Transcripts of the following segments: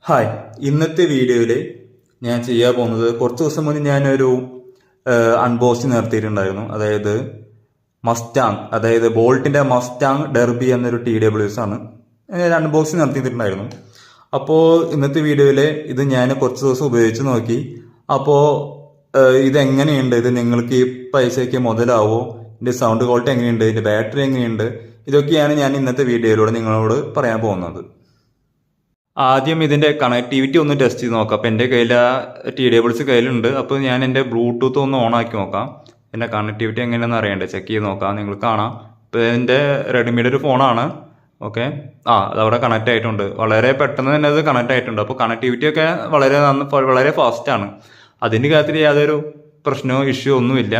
Hi, ഇന്നത്തെ വീഡിയോയിൽ ഞാൻ ചെയ്യാൻ പോകുന്നത് കുറച്ച് ദിവസം മുന്നേ ഞാനൊരു അൺബോക്സിങ് നടത്തിയിട്ടുണ്ടായിരുന്നു. അതായത് മസ്റ്റാങ്, അതായത് ബോൾട്ടിൻ്റെ മസ്റ്റാങ് ഡെർബി എന്നൊരു TWS ആണ് അൺബോക്സിങ് നടത്തിയിട്ടുണ്ടായിരുന്നു. അപ്പോൾ ഇന്നത്തെ വീഡിയോയിൽ ഇത് ഞാൻ കുറച്ച് ദിവസം ഉപയോഗിച്ച് നോക്കി. അപ്പോൾ ഇതെങ്ങനെയുണ്ട്, ഇത് നിങ്ങൾക്ക് ഈ പൈസയ്ക്ക് മുതലാവോ, ഇതിൻ്റെ സൗണ്ട് ക്വാളിറ്റി എങ്ങനെയുണ്ട്, ഇതിൻ്റെ ബാറ്ററി എങ്ങനെയുണ്ട്, ഇതൊക്കെയാണ് ഞാൻ ഇന്നത്തെ വീഡിയോയിലൂടെ നിങ്ങളോട് പറയാൻ പോകുന്നത്. ആദ്യം ഇതിൻ്റെ കണക്ടിവിറ്റി ഒന്ന് ടെസ്റ്റ് ചെയ്ത് നോക്കാം. അപ്പോൾ എൻ്റെ കയ്യിൽ TWS കയ്യിലുണ്ട്. അപ്പോൾ ഞാൻ എൻ്റെ ബ്ലൂടൂത്ത് ഒന്ന് ഓൺ ആക്കി നോക്കാം. എൻ്റെ കണക്ടിവിറ്റി എങ്ങനെയാണെന്ന് അറിയണ്ടേ, ചെക്ക് ചെയ്ത് നോക്കാം. നിങ്ങൾ കാണാം, ഇപ്പോൾ എൻ്റെ റെഡ്മിയുടെ ഒരു ഫോണാണ്. ഓക്കെ, അതവിടെ കണക്റ്റ് ആയിട്ടുണ്ട്. വളരെ പെട്ടെന്ന് തന്നെ അത് കണക്റ്റ് ആയിട്ടുണ്ട്. അപ്പോൾ കണക്ടിവിറ്റി ഒക്കെ വളരെ ഫാസ്റ്റാണ്. അതിൻ്റെ കാര്യത്തിൽ യാതൊരു പ്രശ്നമോ ഇഷ്യൂ ഒന്നുമില്ല.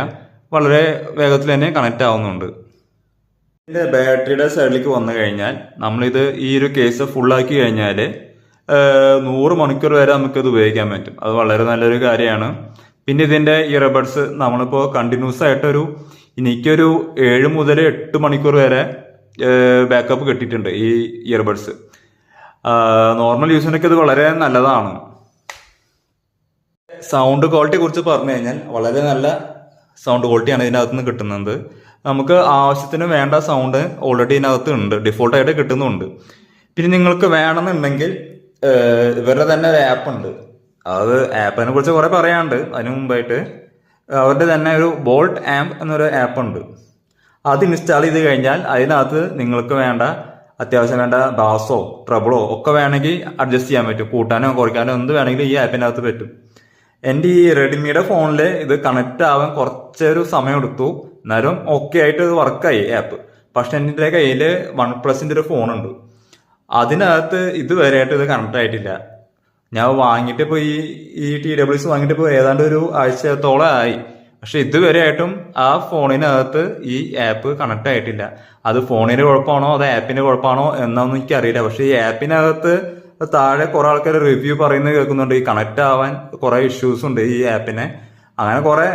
വളരെ വേഗത്തിൽ തന്നെ കണക്റ്റ് ആവുന്നുണ്ട്. ഇതിൻ്റെ ബാറ്ററിയുടെ സൈഡിലേക്ക് വന്നു കഴിഞ്ഞാൽ നമ്മളിത് ഈ ഒരു കേസ് ഫുള്ളാക്കി കഴിഞ്ഞാൽ 100 മണിക്കൂർ വരെ നമുക്കിത് ഉപയോഗിക്കാൻ പറ്റും. അത് വളരെ നല്ലൊരു കാര്യമാണ്. പിന്നെ ഇതിൻ്റെ ഇയർബഡ്സ് നമ്മളിപ്പോൾ കണ്ടിന്യൂസ് ആയിട്ടൊരു എനിക്കൊരു 7 മുതൽ 8 മണിക്കൂർ വരെ ബാക്കപ്പ് കിട്ടിയിട്ടുണ്ട് ഈ ഇയർബഡ്സ്. നോർമൽ യൂസിനൊക്കെ ഇത് വളരെ നല്ലതാണ്. സൗണ്ട് ക്വാളിറ്റിയെ കുറിച്ച് പറഞ്ഞു കഴിഞ്ഞാൽ വളരെ നല്ല സൗണ്ട് ക്വാളിറ്റിയാണ് ഇതിനകത്ത് നിന്ന് കിട്ടുന്നത്. നമുക്ക് ആവശ്യത്തിന് വേണ്ട സൗണ്ട് ഓൾറെഡി ഇതിനകത്ത് ഉണ്ട്, ഡിഫോൾട്ടായിട്ട് കിട്ടുന്നുണ്ട്. പിന്നെ നിങ്ങൾക്ക് വേണമെന്നുണ്ടെങ്കിൽ ഇവരുടെ തന്നെ ഒരു ആപ്പ് ഉണ്ട്. അത് ആപ്പിനെ കുറിച്ച് കുറേ പറയാനുണ്ട്. അതിന് മുമ്പായിട്ട് അവരുടെ തന്നെ ഒരു ബോൾട്ട് ആംപ് എന്നൊരു ആപ്പ് ഉണ്ട്. അത് ഇൻസ്റ്റാൾ ചെയ്ത് കഴിഞ്ഞാൽ അതിനകത്ത് നിങ്ങൾക്ക് വേണ്ട അത്യാവശ്യം വേണ്ട ബാസോ ട്രബിളോ ഒക്കെ വേണമെങ്കിൽ അഡ്ജസ്റ്റ് ചെയ്യാൻ പറ്റും. കൂട്ടാനോ കുറയ്ക്കാനോ എന്ത് വേണമെങ്കിലും ഈ ആപ്പിനകത്ത് പറ്റും. എൻ്റെ ഈ റെഡ്മിയുടെ ഫോണിൽ ഇത് കണക്റ്റ് ആവാൻ കുറച്ചൊരു സമയം എടുത്തു. എന്നാലും ഓക്കെ ആയിട്ട് ഇത് വർക്കായി ആപ്പ്. പക്ഷെ എൻ്റെ കയ്യിൽ OnePlusന്റെ ഒരു ഫോണുണ്ട്. അതിനകത്ത് ഇതുവരെയായിട്ട് ഇത് കണക്റ്റ് ആയിട്ടില്ല. ഞാൻ വാങ്ങിയിട്ട് ഇപ്പോൾ ഈ TWS വാങ്ങിയിട്ട് ഇപ്പോൾ ഏതാണ്ട് ഒരു ആഴ്ചത്തോളം ആയി. പക്ഷെ ഇതുവരെയായിട്ടും ആ ഫോണിനകത്ത് ഈ ആപ്പ് കണക്റ്റ് ആയിട്ടില്ല. അത് ഫോണിന്റെ കുഴപ്പമാണോ അതോ ആപ്പിന്റെ കുഴപ്പമാണോ എന്നൊന്നും എനിക്കറിയില്ല. പക്ഷെ ഈ ആപ്പിനകത്ത് താഴെ കുറെ ആൾക്കാർ റിവ്യൂ പറയുന്നത് കേൾക്കുന്നുണ്ട്. ഈ കണക്റ്റ് ആവാൻ കുറെ ഇഷ്യൂസ് ഉണ്ട് ഈ ആപ്പിനെ. അങ്ങനെ കുറെ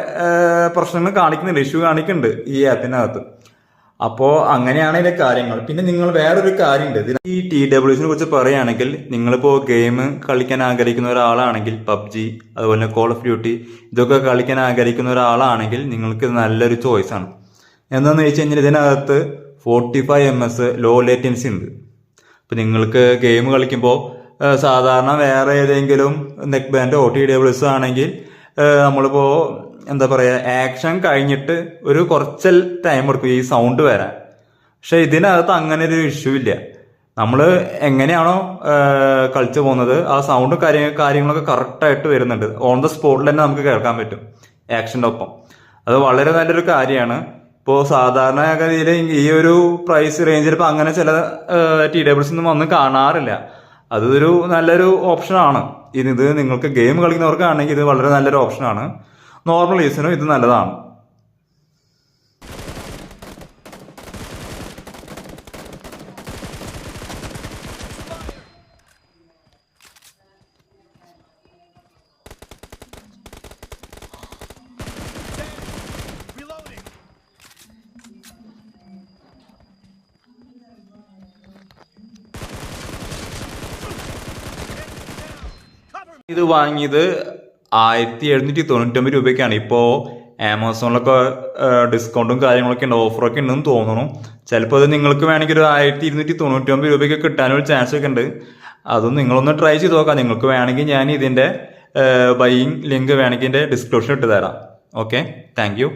പ്രശ്നങ്ങൾ കാണിക്കുന്നുണ്ട്, ഇഷ്യൂ കാണിക്കുന്നുണ്ട് ഈ ആപ്പിനകത്ത്. അപ്പോൾ അങ്ങനെയാണ് ഇതിന്റെ കാര്യങ്ങൾ. പിന്നെ നിങ്ങൾ വേറൊരു കാര്യമുണ്ട്, ഈ TWSനെ കുറിച്ച് പറയുകയാണെങ്കിൽ നിങ്ങളിപ്പോൾ ഗെയിം കളിക്കാൻ ആഗ്രഹിക്കുന്ന ഒരാളാണെങ്കിൽ PUBG അതുപോലെ കോൾ ഓഫ് ഡ്യൂട്ടി ഇതൊക്കെ കളിക്കാൻ ആഗ്രഹിക്കുന്ന ഒരാളാണെങ്കിൽ നിങ്ങൾക്ക് നല്ലൊരു ചോയ്സ് ആണ്. എന്താണെന്ന് വെച്ച് കഴിഞ്ഞാൽ ഇതിനകത്ത് 45 ms ലോ ലേറ്റൻസി ഉണ്ട്. ഇപ്പം നിങ്ങൾക്ക് ഗെയിം കളിക്കുമ്പോൾ സാധാരണ വേറെ ഏതെങ്കിലും നെക്ക് ബാൻഡോ TWS ആണെങ്കിൽ നമ്മളിപ്പോൾ എന്താ പറയുക, ആക്ഷൻ കഴിഞ്ഞിട്ട് ഒരു കുറച്ച് ടൈം എടുക്കും ഈ സൗണ്ട് വരാൻ. പക്ഷെ ഇതിനകത്ത് അങ്ങനെ ഒരു ഇഷ്യൂ ഇല്ല. നമ്മൾ എങ്ങനെയാണോ കളിച്ചു പോകുന്നത് ആ സൗണ്ടും കാര്യങ്ങളൊക്കെ കറക്റ്റായിട്ട് വരുന്നുണ്ട്. ഓൺ ദ സ്പോട്ടിൽ തന്നെ നമുക്ക് കേൾക്കാൻ പറ്റും ആക്ഷൻ്റെ ഒപ്പം. അത് വളരെ നല്ലൊരു കാര്യമാണ്. ഇപ്പോൾ സാധാരണഗതിയിൽ ഈ ഒരു പ്രൈസ് റേഞ്ചിൽ ഇപ്പോൾ അങ്ങനെ ചില TWS ഒന്നും വന്ന് കാണാറില്ല. അതൊരു നല്ലൊരു ഓപ്ഷനാണ്. ഇത് നിങ്ങൾക്ക് ഗെയിം കളിക്കുന്നവർക്കാണെങ്കിൽ ഇത് വളരെ നല്ലൊരു ഓപ്ഷനാണ്. നോർമൽ യൂസിനും ഇത് നല്ലതാണ്. ഇത് വാങ്ങിയത് 1799 രൂപയ്ക്കാണ്. ഇപ്പോൾ ആമസോണിലൊക്കെ ഡിസ്കൗണ്ടും കാര്യങ്ങളൊക്കെ ഉണ്ട്, ഓഫറൊക്കെ ഉണ്ടെന്ന് തോന്നുന്നു. ചിലപ്പോൾ അത് നിങ്ങൾക്ക് വേണമെങ്കിൽ ഒരു 1299 രൂപയ്ക്ക് കിട്ടാനൊരു ചാൻസ് ഒക്കെ ഉണ്ട്. അതും നിങ്ങളൊന്ന് ട്രൈ ചെയ്ത് നോക്കാം. നിങ്ങൾക്ക് വേണമെങ്കിൽ ഞാൻ ഇതിൻ്റെ ബൈയിങ് ലിങ്ക് വേണമെങ്കിൽ എൻ്റെ ഡിസ്ക്രിപ്ഷൻ ഇട്ട് തരാം. Okay, thank you.